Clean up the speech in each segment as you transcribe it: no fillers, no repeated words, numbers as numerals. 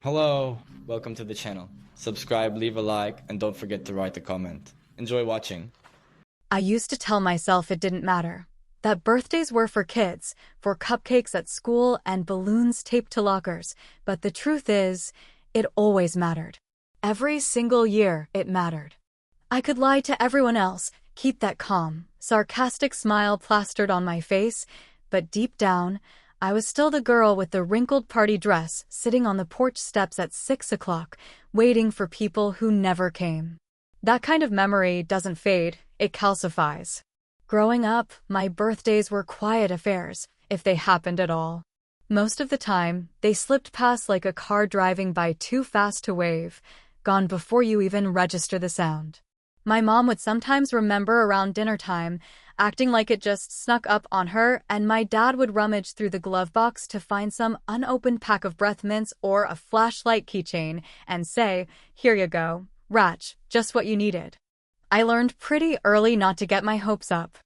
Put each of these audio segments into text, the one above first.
Hello, welcome to the channel. Subscribe, leave a like, and don't forget to write a comment. Enjoy watching. I used to tell myself it didn't matter, that birthdays were for kids, for cupcakes at school and balloons taped to lockers, but the truth is, it always mattered. Every single year, it mattered. I could lie to everyone else, keep that calm, sarcastic smile plastered on my face, but deep down, I was still the girl with the wrinkled party dress sitting on the porch steps at 6 o'clock, waiting for people who never came. That kind of memory doesn't fade, it calcifies. Growing up, my birthdays were quiet affairs, if they happened at all. Most of the time, they slipped past like a car driving by too fast to wave, gone before you even register the sound. My mom would sometimes remember around dinner time, acting like it just snuck up on her, and my dad would rummage through the glove box to find some unopened pack of breath mints or a flashlight keychain and say, "Here you go, Ratch, just what you needed." I learned pretty early not to get my hopes up.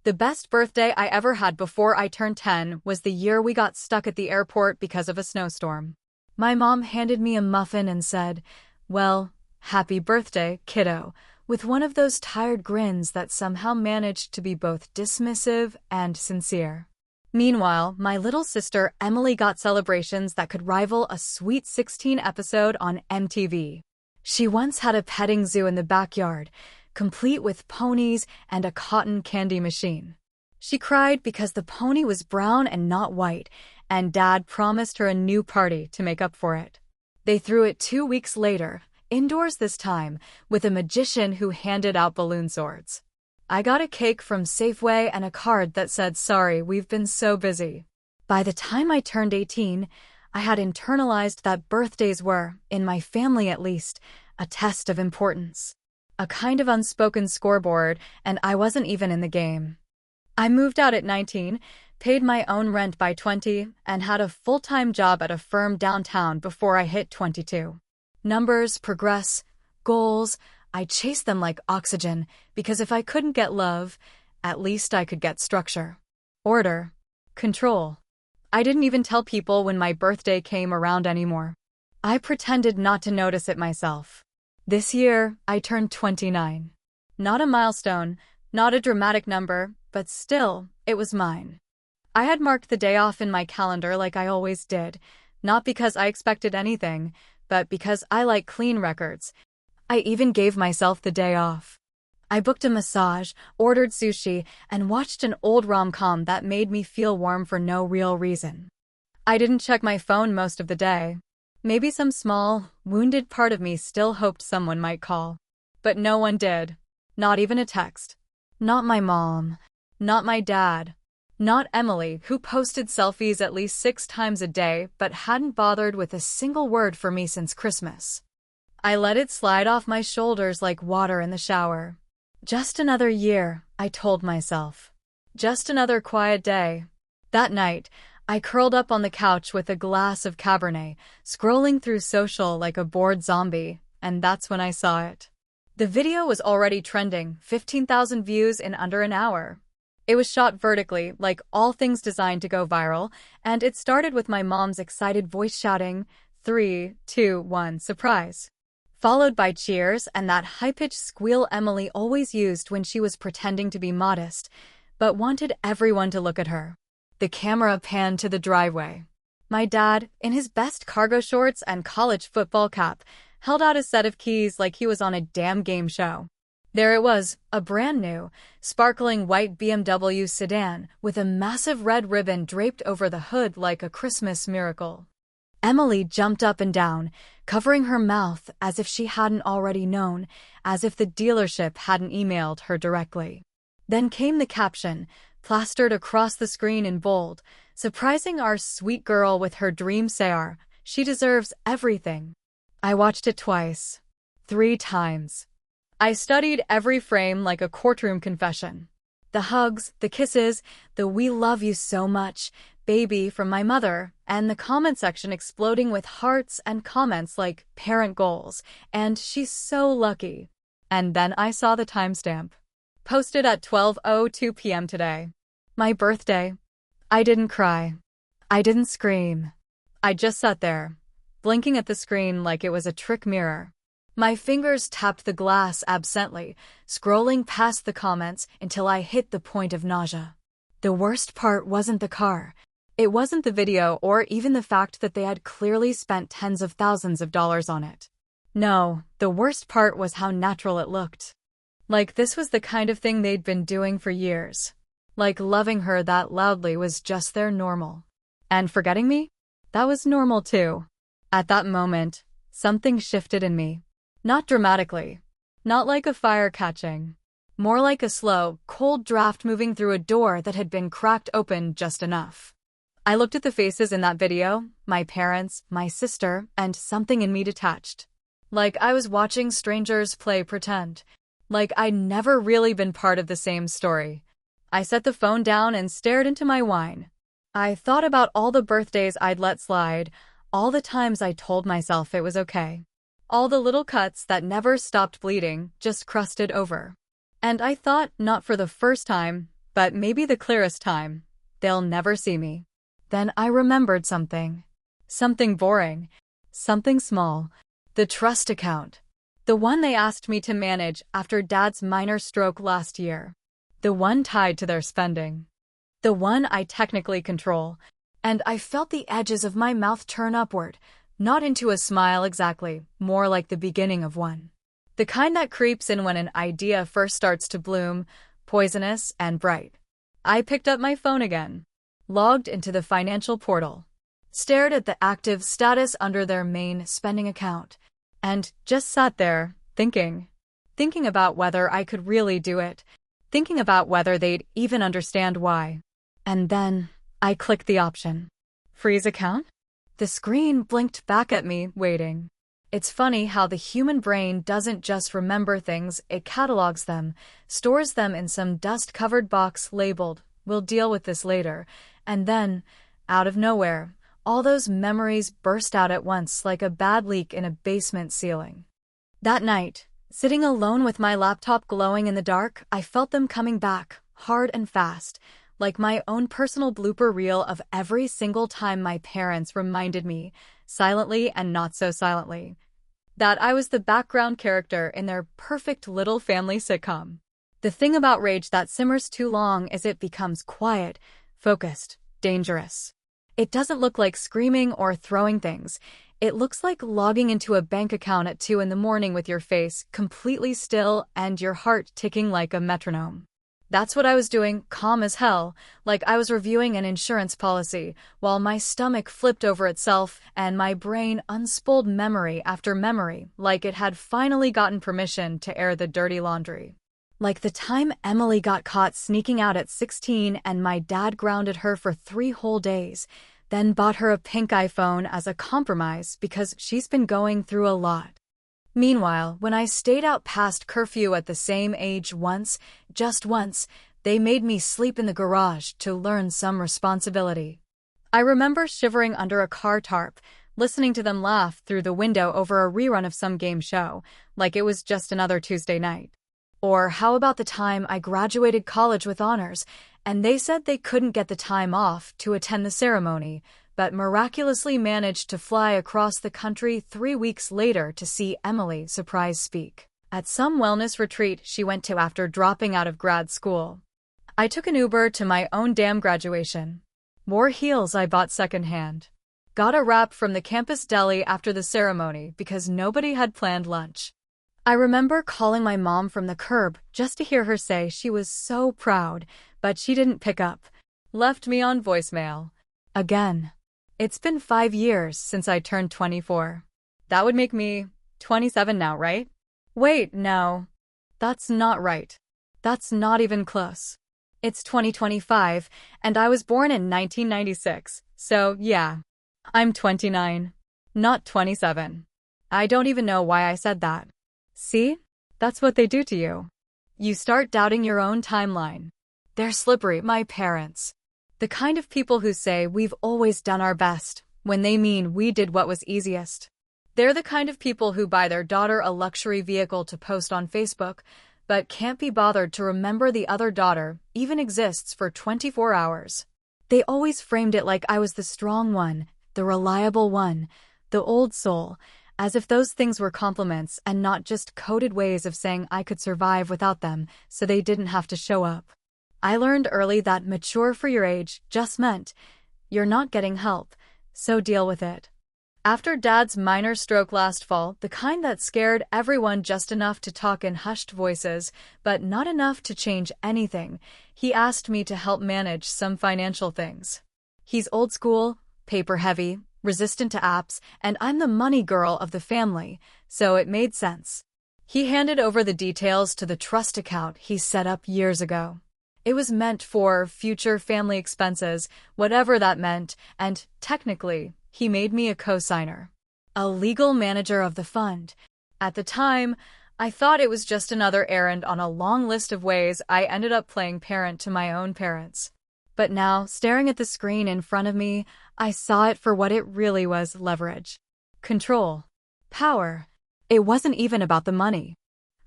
The best birthday I ever had before I turned 10 was the year we got stuck at the airport because of a snowstorm. My mom handed me a muffin and said, "Well, happy birthday, kiddo," with one of those tired grins that somehow managed to be both dismissive and sincere. Meanwhile, my little sister Emily got celebrations that could rival a Sweet 16 episode on MTV. She once had a petting zoo in the backyard, complete with ponies and a cotton candy machine. She cried because the pony was brown and not white, and Dad promised her a new party to make up for it. They threw it 2 weeks later, indoors this time, with a magician who handed out balloon swords. I got a cake from Safeway and a card that said, "Sorry, we've been so busy." By the time I turned 18, I had internalized that birthdays were, in my family at least, a test of importance. A kind of unspoken scoreboard, and I wasn't even in the game. I moved out at 19, paid my own rent by 20, and had a full-time job at a firm downtown before I hit 22. Numbers, progress, goals, I chased them like oxygen, because if I couldn't get love, at least I could get structure, order, control. I didn't even tell people when my birthday came around anymore. I pretended not to notice it myself. This year, I turned 29. Not a milestone, not a dramatic number, but still, it was mine. I had marked the day off in my calendar like I always did, not because I expected anything, but because I like clean records. I even gave myself the day off. I booked a massage, ordered sushi, and watched an old rom-com that made me feel warm for no real reason. I didn't check my phone most of the day. Maybe some small, wounded part of me still hoped someone might call. But no one did. Not even a text. Not my mom. Not my dad. Not Emily, who posted selfies at least 6 times a day but hadn't bothered with a single word for me since Christmas. I let it slide off my shoulders like water in the shower. Just another year, I told myself. Just another quiet day. That night, I curled up on the couch with a glass of Cabernet, scrolling through social like a bored zombie, and that's when I saw it. The video was already trending, 15,000 views in under an hour. It was shot vertically, like all things designed to go viral, and it started with my mom's excited voice shouting, 3, 2, 1, surprise. Followed by cheers and that high-pitched squeal Emily always used when she was pretending to be modest, but wanted everyone to look at her. The camera panned to the driveway. My dad, in his best cargo shorts and college football cap, held out a set of keys like he was on a damn game show. There it was, a brand new, sparkling white BMW sedan with a massive red ribbon draped over the hood like a Christmas miracle. Emily jumped up and down, covering her mouth as if she hadn't already known, as if the dealership hadn't emailed her directly. Then came the caption, plastered across the screen in bold, surprising our sweet girl with her dream Sayar, she deserves everything. I watched it twice. 3 times. I studied every frame like a courtroom confession. The hugs, the kisses, the "we love you so much, baby" from my mother, and the comment section exploding with hearts and comments like "parent goals" and "she's so lucky." And then I saw the timestamp. Posted at 12:02 p.m. today. My birthday. I didn't cry. I didn't scream. I just sat there. blinking at the screen like it was a trick mirror. My fingers tapped the glass absently, scrolling past the comments until I hit the point of nausea. The worst part wasn't the car. It wasn't the video or even the fact that they had clearly spent tens of thousands of dollars on it. No, the worst part was how natural it looked. Like this was the kind of thing they'd been doing for years. Like loving her that loudly was just their normal. And forgetting me? That was normal too. At that moment, something shifted in me. Not dramatically. Not like a fire catching. More like a slow, cold draft moving through a door that had been cracked open just enough. I looked at the faces in that video, my parents, my sister, and something in me detached. Like I was watching strangers play pretend. Like I'd never really been part of the same story. I set the phone down and stared into my wine. I thought about all the birthdays I'd let slide, all the times I told myself it was okay. All the little cuts that never stopped bleeding, just crusted over. And I thought, not for the first time, but maybe the clearest time, they'll never see me. Then I remembered something. Something boring. Something small. The trust account. The one they asked me to manage after Dad's minor stroke last year. The one tied to their spending. The one I technically control. And I felt the edges of my mouth turn upward. Not into a smile exactly, more like the beginning of one. The kind that creeps in when an idea first starts to bloom, poisonous and bright. I picked up my phone again, logged into the financial portal, stared at the active status under their main spending account, and just sat there, thinking about whether I could really do it, thinking about whether they'd even understand why. And then I clicked the option. Freeze account? The screen blinked back at me, waiting. It's funny how the human brain doesn't just remember things, it catalogs them, stores them in some dust-covered box labeled, "We'll deal with this later," and then, out of nowhere, all those memories burst out at once like a bad leak in a basement ceiling. That night, sitting alone with my laptop glowing in the dark, I felt them coming back, hard and fast, like my own personal blooper reel of every single time my parents reminded me, silently and not so silently, that I was the background character in their perfect little family sitcom. The thing about rage that simmers too long is it becomes quiet, focused, dangerous. It doesn't look like screaming or throwing things. It looks like logging into a bank account at 2 in the morning with your face completely still and your heart ticking like a metronome. That's what I was doing, calm as hell, like I was reviewing an insurance policy, while my stomach flipped over itself and my brain unspooled memory after memory, like it had finally gotten permission to air the dirty laundry. Like the time Emily got caught sneaking out at 16 and my dad grounded her for 3 whole days, then bought her a pink iPhone as a compromise because she's been going through a lot. Meanwhile, when I stayed out past curfew at the same age once, just once, they made me sleep in the garage to learn some responsibility. I remember shivering under a car tarp, listening to them laugh through the window over a rerun of some game show, like it was just another Tuesday night. Or how about the time I graduated college with honors, and they said they couldn't get the time off to attend the ceremony, but miraculously managed to fly across the country 3 weeks later to see Emily surprise speak at some wellness retreat she went to after dropping out of grad school. I took an Uber to my own damn graduation. Wore heels I bought secondhand. Got a wrap from the campus deli after the ceremony because nobody had planned lunch. I remember calling my mom from the curb just to hear her say she was so proud, but she didn't pick up. Left me on voicemail. Again. It's been 5 years since I turned 24. That would make me 27 now, right? Wait, no. That's not right. That's not even close. It's 2025, and I was born in 1996, so yeah. I'm 29. Not 27. I don't even know why I said that. See? That's what they do to you. You start doubting your own timeline. They're slippery, my parents. The kind of people who say we've always done our best, when they mean we did what was easiest. They're the kind of people who buy their daughter a luxury vehicle to post on Facebook, but can't be bothered to remember the other daughter even exists for 24 hours. They always framed it like I was the strong one, the reliable one, The old soul, as if those things were compliments and not just coded ways of saying I could survive without them so they didn't have to show up. I learned early that mature for your age just meant you're not getting help, so deal with it. After Dad's minor stroke last fall, the kind that scared everyone just enough to talk in hushed voices, but not enough to change anything, he asked me to help manage some financial things. He's old school, paper-heavy, resistant to apps, and I'm the money girl of the family, so it made sense. He handed over the details to the trust account he set up years ago. It was meant for future family expenses, whatever that meant, and technically, he made me a co-signer, a legal manager of the fund. At the time, I thought it was just another errand on a long list of ways I ended up playing parent to my own parents. But now, staring at the screen in front of me, I saw it for what it really was: leverage. Control. Power. It wasn't even about the money.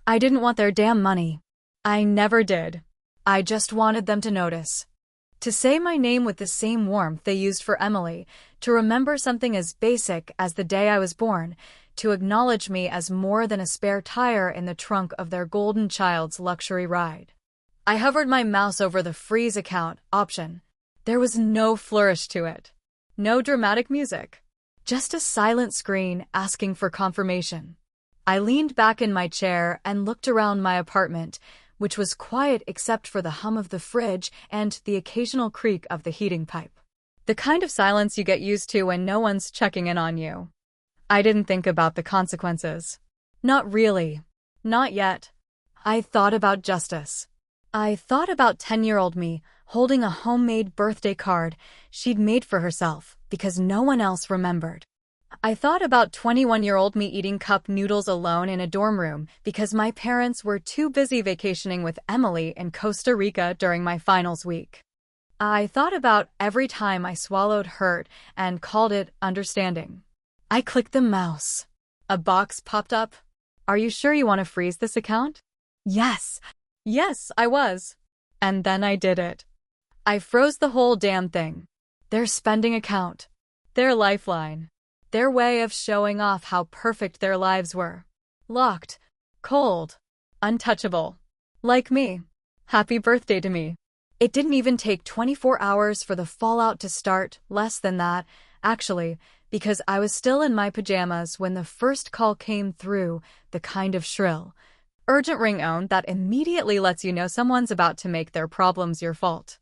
I didn't want their damn money. I never did. I just wanted them to notice. To say my name with the same warmth they used for Emily, to remember something as basic as the day I was born, to acknowledge me as more than a spare tire in the trunk of their golden child's luxury ride. I hovered my mouse over the freeze account option. There was no flourish to it. No dramatic music. Just a silent screen asking for confirmation. I leaned back in my chair and looked around my apartment, which was quiet except for the hum of the fridge and the occasional creak of the heating pipe. The kind of silence you get used to when no one's checking in on you. I didn't think about the consequences. Not really. Not yet. I thought about justice. I thought about 10-year-old me holding a homemade birthday card she'd made for herself because no one else remembered. I thought about 21-year-old me eating cup noodles alone in a dorm room because my parents were too busy vacationing with Emily in Costa Rica during my finals week. I thought about every time I swallowed hurt and called it understanding. I clicked the mouse. A box popped up. Are you sure you want to freeze this account? Yes. Yes, I was. And then I did it. I froze the whole damn thing. Their spending account. Their lifeline. Their way of showing off how perfect their lives were. Locked. Cold. Untouchable. Like me. Happy birthday to me. It didn't even take 24 hours for the fallout to start, less than that, actually, because I was still in my pajamas when the first call came through, the kind of shrill, urgent ringtone that immediately lets you know someone's about to make their problems your fault.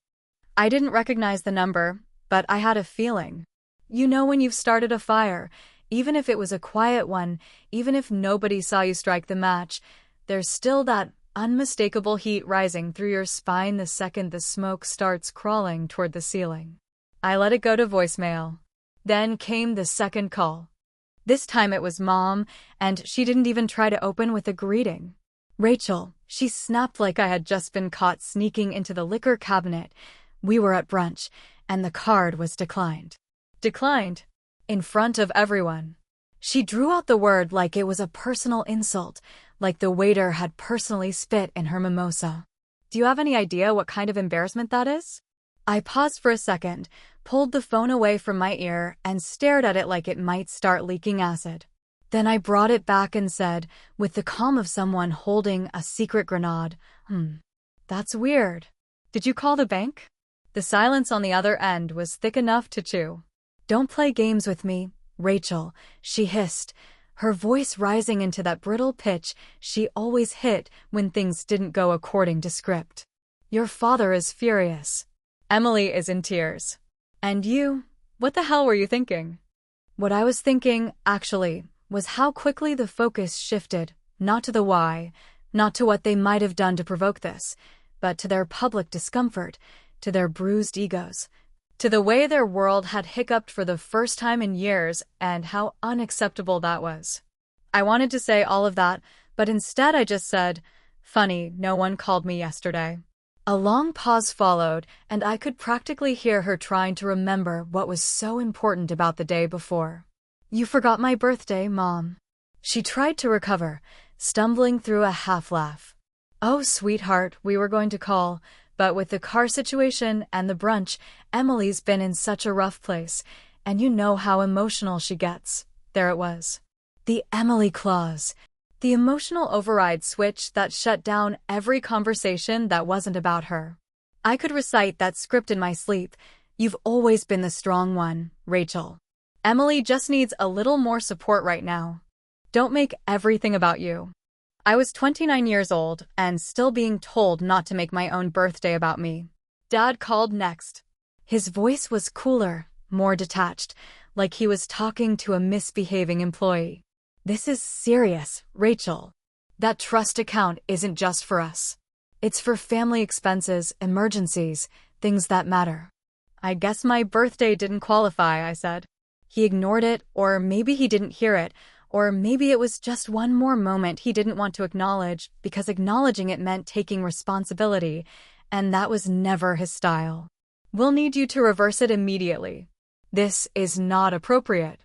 I didn't recognize the number, but I had a feeling. You know when you've started a fire, even if it was a quiet one, even if nobody saw you strike the match, there's still that unmistakable heat rising through your spine the second the smoke starts crawling toward the ceiling. I let it go to voicemail. Then came the second call. This time it was Mom, and she didn't even try to open with a greeting. Rachel, she snapped like I had just been caught sneaking into the liquor cabinet. We were at brunch, and the card was declined. Declined. In front of everyone. She drew out the word like it was a personal insult, like the waiter had personally spit in her mimosa. Do you have any idea what kind of embarrassment that is? I paused for a second, pulled the phone away from my ear, and stared at it like it might start leaking acid. Then I brought it back and said, with the calm of someone holding a secret grenade, that's weird. Did you call the bank? The silence on the other end was thick enough to chew. Don't play games with me, Rachel, she hissed, her voice rising into that brittle pitch she always hit when things didn't go according to script. Your father is furious. Emily is in tears. And you, what the hell were you thinking? What I was thinking, actually, was how quickly the focus shifted, not to the why, not to what they might have done to provoke this, but to their public discomfort, to their bruised egos, to the way their world had hiccuped for the first time in years and how unacceptable that was. I wanted to say all of that, but instead I just said, funny, no one called me yesterday. A long pause followed, and I could practically hear her trying to remember what was so important about the day before. You forgot my birthday, Mom. She tried to recover, stumbling through a half-laugh. Oh, sweetheart, we were going to call, but with the car situation and the brunch, Emily's been in such a rough place, and you know how emotional she gets. there it was. The Emily clause. The emotional override switch that shut down every conversation that wasn't about her. I could recite that script in my sleep. You've always been the strong one, Rachel. Emily just needs a little more support right now. Don't make everything about you. I was 29 years old and still being told not to make my own birthday about me. Dad called next. His voice was cooler, more detached, like he was talking to a misbehaving employee. This is serious, Rachel. That trust account isn't just for us. It's for family expenses, emergencies, things that matter. I guess my birthday didn't qualify, I said. He ignored it, or maybe he didn't hear it, or maybe it was just one more moment he didn't want to acknowledge because acknowledging it meant taking responsibility, and that was never his style. We'll need you to reverse it immediately. This is not appropriate.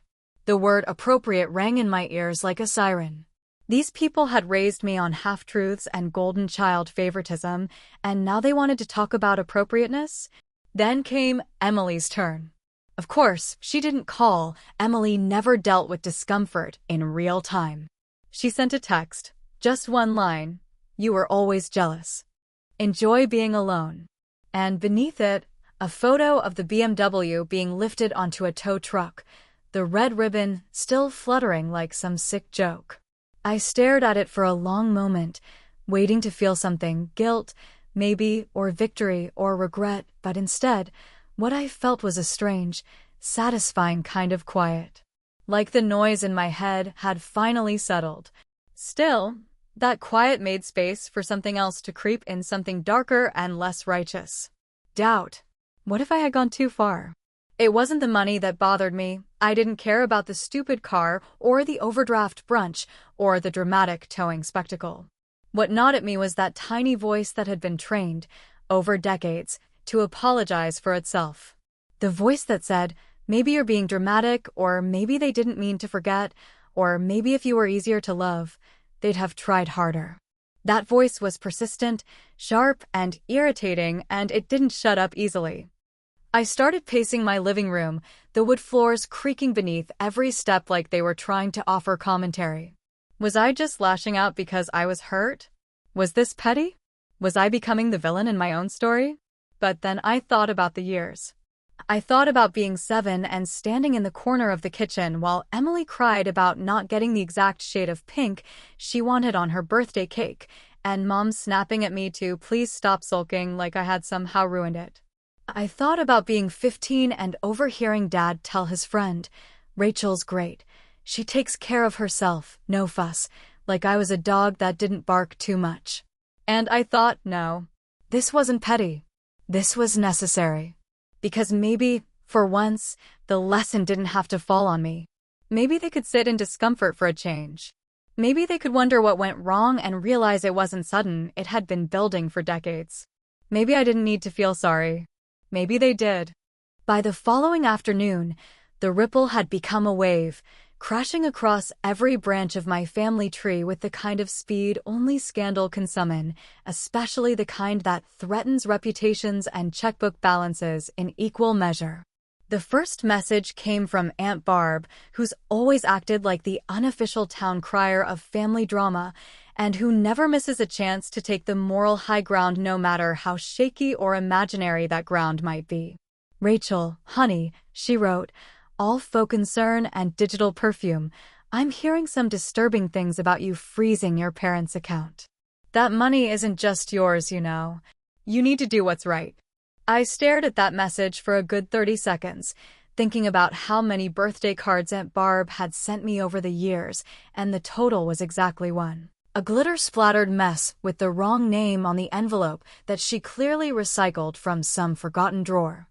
The word appropriate rang in my ears like a siren. These people had raised me on half-truths and golden child favoritism, and now they wanted to talk about appropriateness? Then came Emily's turn. Of course, she didn't call. Emily never dealt with discomfort in real time. She sent a text, just one line. You were always jealous. Enjoy being alone. And beneath it, a photo of the BMW being lifted onto a tow truck, the red ribbon still fluttering like some sick joke. I stared at it for a long moment, waiting to feel something, guilt, maybe, or victory, or regret, but instead, what I felt was a strange, satisfying kind of quiet. Like the noise in my head had finally settled. Still, that quiet made space for something else to creep in, something darker and less righteous. Doubt. What if I had gone too far? It wasn't the money that bothered me. I didn't care about the stupid car, or the overdraft brunch, or the dramatic towing spectacle. What gnawed at me was that tiny voice that had been trained, over decades, to apologize for itself. The voice that said, maybe you're being dramatic, or maybe they didn't mean to forget, or maybe if you were easier to love, they'd have tried harder. That voice was persistent, sharp, and irritating, and it didn't shut up easily. I started pacing my living room, the wood floors creaking beneath every step like they were trying to offer commentary. Was I just lashing out because I was hurt? Was this petty? Was I becoming the villain in my own story? But then I thought about the years. I thought about being 7 and standing in the corner of the kitchen while Emily cried about not getting the exact shade of pink she wanted on her birthday cake, and Mom snapping at me to please stop sulking like I had somehow ruined it. I thought about being 15 and overhearing Dad tell his friend, Rachel's great. She takes care of herself, no fuss, like I was a dog that didn't bark too much. And I thought, no, this wasn't petty. This was necessary. Because maybe, for once, the lesson didn't have to fall on me. Maybe they could sit in discomfort for a change. Maybe they could wonder what went wrong and realize it wasn't sudden, it had been building for decades. Maybe I didn't need to feel sorry. Maybe they did. By the following afternoon, the ripple had become a wave, crashing across every branch of my family tree with the kind of speed only scandal can summon, especially the kind that threatens reputations and checkbook balances in equal measure. The first message came from Aunt Barb, who's always acted like the unofficial town crier of family drama, and who never misses a chance to take the moral high ground no matter how shaky or imaginary that ground might be. Rachel, honey, she wrote, all faux concern and digital perfume, I'm hearing some disturbing things about you freezing your parents' account. That money isn't just yours, you know. You need to do what's right. I stared at that message for a good 30 seconds, thinking about how many birthday cards Aunt Barb had sent me over the years, and the total was exactly one. A glitter-splattered mess with the wrong name on the envelope that she clearly recycled from some forgotten drawer.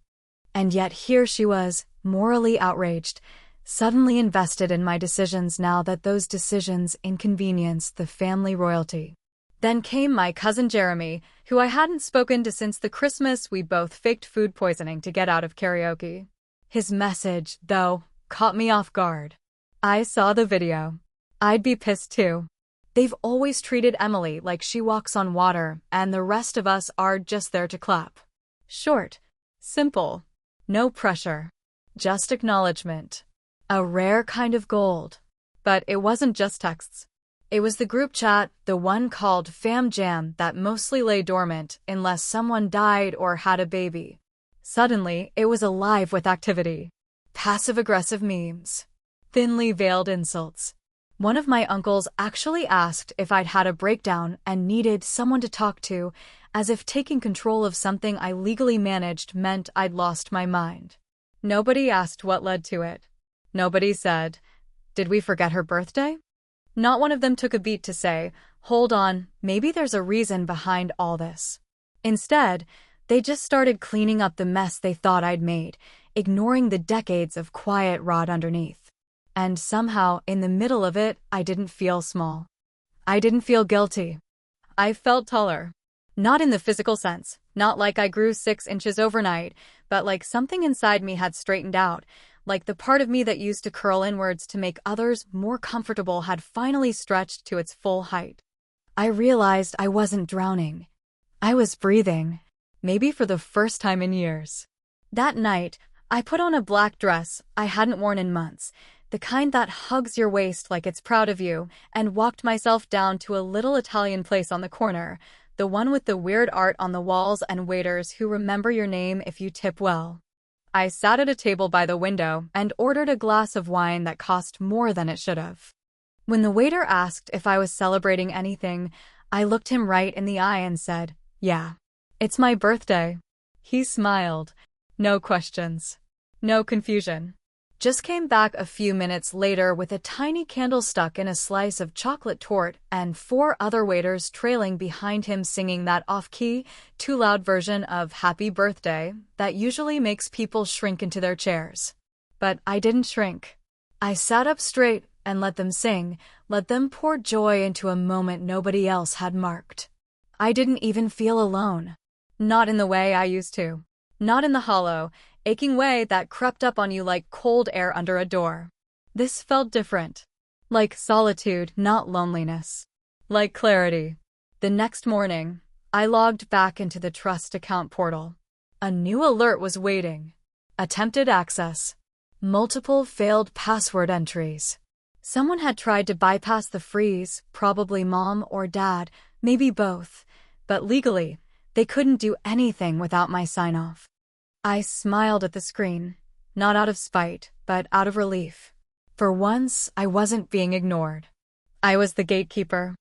And yet here she was, morally outraged, suddenly invested in my decisions now that those decisions inconvenienced the family royalty. Then came my cousin Jeremy, who I hadn't spoken to since the Christmas we both faked food poisoning to get out of karaoke. His message, though, caught me off guard. I saw the video. I'd be pissed too. They've always treated Emily like she walks on water, and the rest of us are just there to clap. Short. Simple. No pressure. Just acknowledgement. A rare kind of gold. But it wasn't just texts. It was the group chat, the one called Fam Jam, that mostly lay dormant unless someone died or had a baby. Suddenly, it was alive with activity. Passive-aggressive memes. Thinly veiled insults. One of my uncles actually asked if I'd had a breakdown and needed someone to talk to, as if taking control of something I legally managed meant I'd lost my mind. Nobody asked what led to it. Nobody said, "Did we forget her birthday?" Not one of them took a beat to say, "Hold on, maybe there's a reason behind all this." Instead, they just started cleaning up the mess they thought I'd made, ignoring the decades of quiet rot underneath. And somehow, in the middle of it, I didn't feel small. I didn't feel guilty. I felt taller. Not in the physical sense, not like I grew 6 inches overnight, but like something inside me had straightened out, like the part of me that used to curl inwards to make others more comfortable had finally stretched to its full height. I realized I wasn't drowning. I was breathing, maybe for the first time in years. That night, I put on a black dress I hadn't worn in months, the kind that hugs your waist like it's proud of you, and walked myself down to a little Italian place on the corner, the one with the weird art on the walls and waiters who remember your name if you tip well. I sat at a table by the window and ordered a glass of wine that cost more than it should have. When the waiter asked if I was celebrating anything, I looked him right in the eye and said, "Yeah, it's my birthday." He smiled. No questions. No confusion. Just came back a few minutes later with a tiny candle stuck in a slice of chocolate torte and 4 other waiters trailing behind him singing that off-key, too loud version of Happy Birthday that usually makes people shrink into their chairs. But I didn't shrink. I sat up straight and let them sing, let them pour joy into a moment nobody else had marked. I didn't even feel alone. Not in the way I used to. Not in the hollow, aching way that crept up on you like cold air under a door. This felt different. Like solitude, not loneliness. Like clarity. The next morning, I logged back into the Trust account portal. A new alert was waiting. Attempted access. Multiple failed password entries. Someone had tried to bypass the freeze, probably mom or dad, maybe both. But legally, they couldn't do anything without my sign-off. I smiled at the screen, not out of spite, but out of relief. For once, I wasn't being ignored. I was the gatekeeper.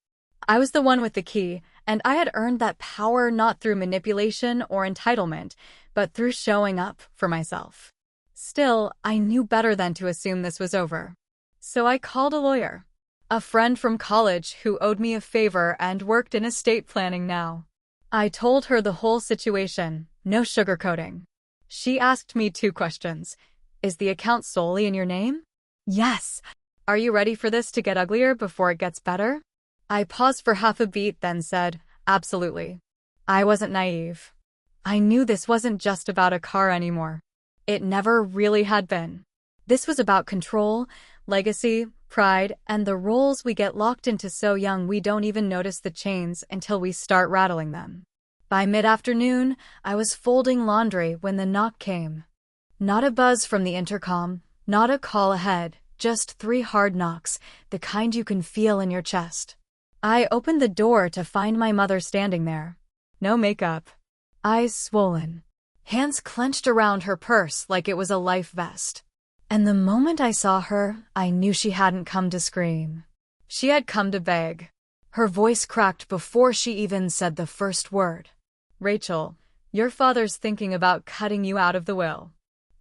I was the one with the key, and I had earned that power not through manipulation or entitlement, but through showing up for myself. Still, I knew better than to assume this was over. So I called a lawyer. A friend from college who owed me a favor and worked in estate planning now. I told her the whole situation, no sugarcoating. She asked me 2 questions. Is the account solely in your name? Yes. Are you ready for this to get uglier before it gets better? I paused for half a beat, then said, absolutely. I wasn't naive. I knew this wasn't just about a car anymore. It never really had been. This was about control, legacy, pride, and the roles we get locked into so young we don't even notice the chains until we start rattling them. By mid-afternoon, I was folding laundry when the knock came. Not a buzz from the intercom, not a call ahead, just 3 hard knocks, the kind you can feel in your chest. I opened the door to find my mother standing there. No makeup. Eyes swollen. Hands clenched around her purse like it was a life vest. And the moment I saw her, I knew she hadn't come to scream. She had come to beg. Her voice cracked before she even said the first word. Rachel, your father's thinking about cutting you out of the will.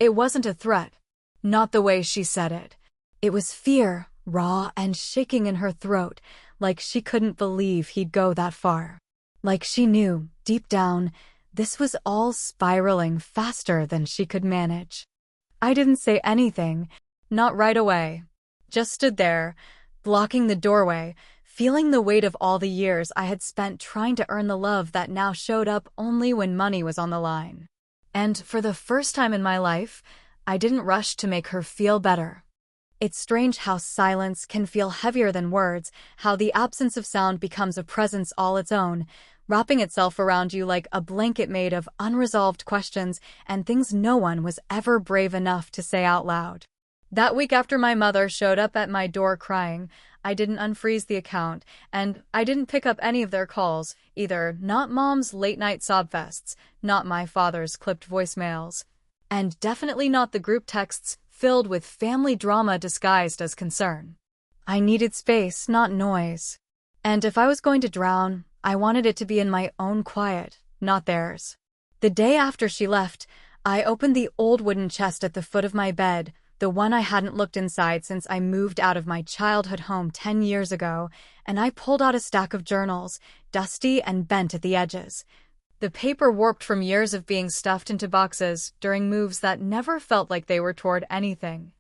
It wasn't a threat. Not the way she said it. It was fear, raw and shaking in her throat, like she couldn't believe he'd go that far. Like she knew, deep down, this was all spiraling faster than she could manage. I didn't say anything, not right away. Just stood there, blocking the doorway, feeling the weight of all the years I had spent trying to earn the love that now showed up only when money was on the line. And for the first time in my life, I didn't rush to make her feel better. It's strange how silence can feel heavier than words, how the absence of sound becomes a presence all its own, wrapping itself around you like a blanket made of unresolved questions and things no one was ever brave enough to say out loud. That week after my mother showed up at my door crying, I didn't unfreeze the account, and I didn't pick up any of their calls, either. Not Mom's late-night sob fests, not my father's clipped voicemails, and definitely not the group texts filled with family drama disguised as concern. I needed space, not noise. And if I was going to drown, I wanted it to be in my own quiet, not theirs. The day after she left, I opened the old wooden chest at the foot of my bed, the one I hadn't looked inside since I moved out of my childhood home 10 years ago, and I pulled out a stack of journals, dusty and bent at the edges. The paper warped from years of being stuffed into boxes during moves that never felt like they were toward anything.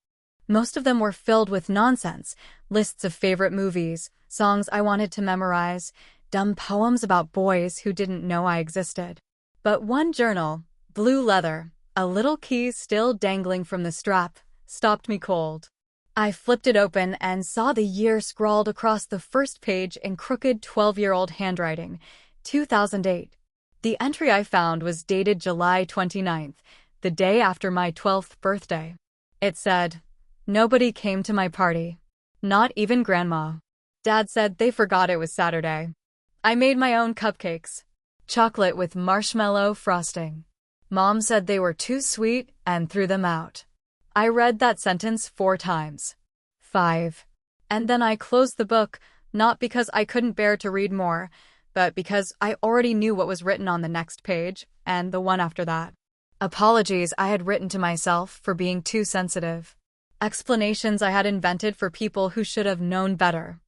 Most of them were filled with nonsense, lists of favorite movies, songs I wanted to memorize, dumb poems about boys who didn't know I existed. But one journal, blue leather, a little key still dangling from the strap, stopped me cold. I flipped it open and saw the year scrawled across the first page in crooked 12-year-old handwriting, 2008. The entry I found was dated July 29th, the day after my 12th birthday. It said, "Nobody came to my party. Not even Grandma. Dad said they forgot it was Saturday. I made my own cupcakes. Chocolate with marshmallow frosting. Mom said they were too sweet and threw them out." I read that sentence 4 times. 5. And then I closed the book, not because I couldn't bear to read more, but because I already knew what was written on the next page, and the one after that. Apologies I had written to myself for being too sensitive. Explanations I had invented for people who should have known better.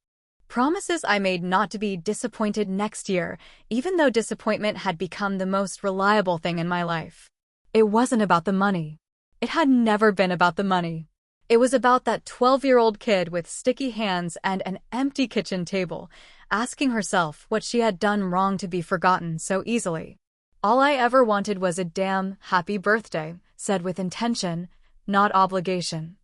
Promises I made not to be disappointed next year, even though disappointment had become the most reliable thing in my life. It wasn't about the money. It had never been about the money. It was about that 12-year-old kid with sticky hands and an empty kitchen table, asking herself what she had done wrong to be forgotten so easily. All I ever wanted was a damn happy birthday, said with intention, not obligation.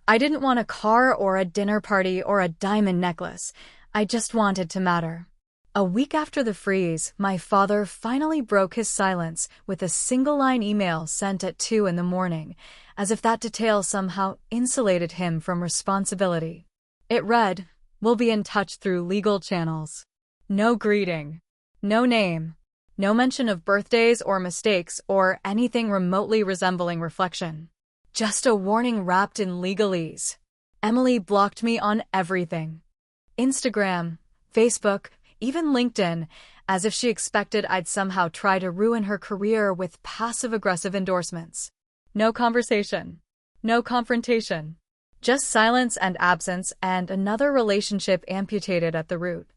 I didn't want a car or a dinner party or a diamond necklace. I just wanted to matter. A week after the freeze, my father finally broke his silence with a single-line email sent at 2 in the morning, as if that detail somehow insulated him from responsibility. It read, "We'll be in touch through legal channels." No greeting. No name. No mention of birthdays or mistakes or anything remotely resembling reflection. Just a warning wrapped in legalese. Emily blocked me on everything. Instagram, Facebook, even LinkedIn, as if she expected I'd somehow try to ruin her career with passive-aggressive endorsements. No conversation. No confrontation. Just silence and absence and another relationship amputated at the root.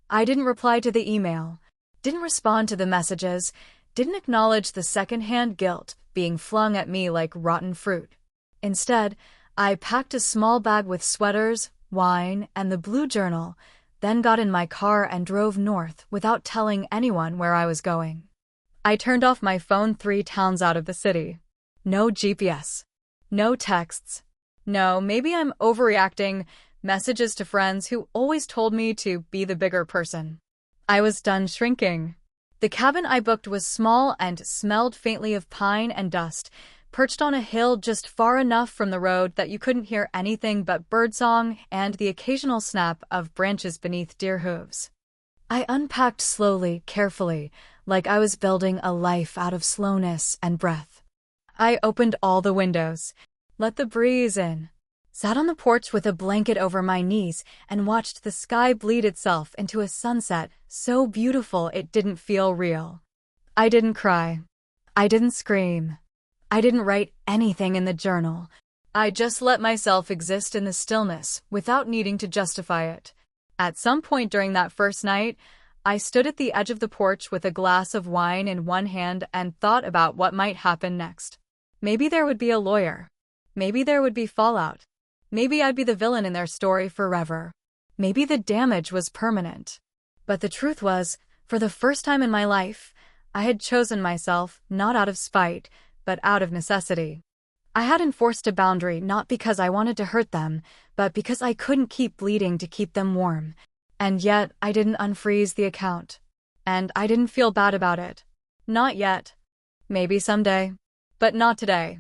I didn't reply to the email, didn't respond to the messages, didn't acknowledge the secondhand guilt being flung at me like rotten fruit. Instead, I packed a small bag with sweaters, wine, and the blue journal, then got in my car and drove north without telling anyone where I was going. I turned off my phone 3 towns out of the city. No GPS. No texts. No, maybe I'm overreacting, messages to friends who always told me to be the bigger person. I was done shrinking. The cabin I booked was small and smelled faintly of pine and dust, perched on a hill just far enough from the road that you couldn't hear anything but birdsong and the occasional snap of branches beneath deer hooves. I unpacked slowly, carefully, like I was building a life out of slowness and breath. I opened all the windows, let the breeze in, sat on the porch with a blanket over my knees and watched the sky bleed itself into a sunset so beautiful it didn't feel real. I didn't cry. I didn't scream. I didn't write anything in the journal. I just let myself exist in the stillness without needing to justify it. At some point during that first night, I stood at the edge of the porch with a glass of wine in one hand and thought about what might happen next. Maybe there would be a lawyer. Maybe there would be fallout. Maybe I'd be the villain in their story forever. Maybe the damage was permanent. But the truth was, for the first time in my life, I had chosen myself not out of spite, but out of necessity. I had enforced a boundary not because I wanted to hurt them, but because I couldn't keep bleeding to keep them warm. And yet, I didn't unfreeze the account. And I didn't feel bad about it. Not yet. Maybe someday. But not today.